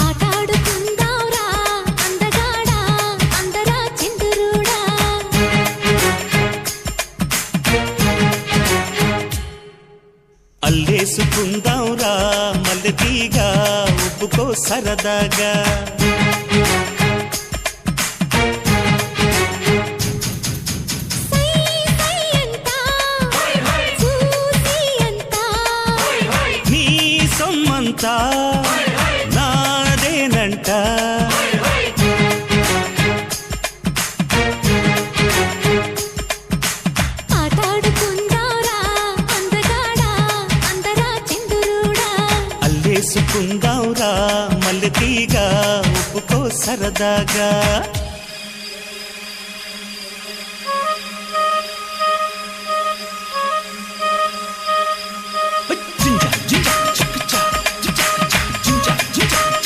ఆటాడుకుందాంరా అందగాడా అందరా చిందురుడా అల్లేసుకుందాంరా మల్లెతీగా ఉప్పుకో సరదాగా నీ సొమ్మంతా నాదేనంట ఆటాడుకుందాంరా అందగాడా అందరా చిందురుడా అల్లేసుకుందాంరా మల్లెతీగా ఉప్పుకో సరదాగా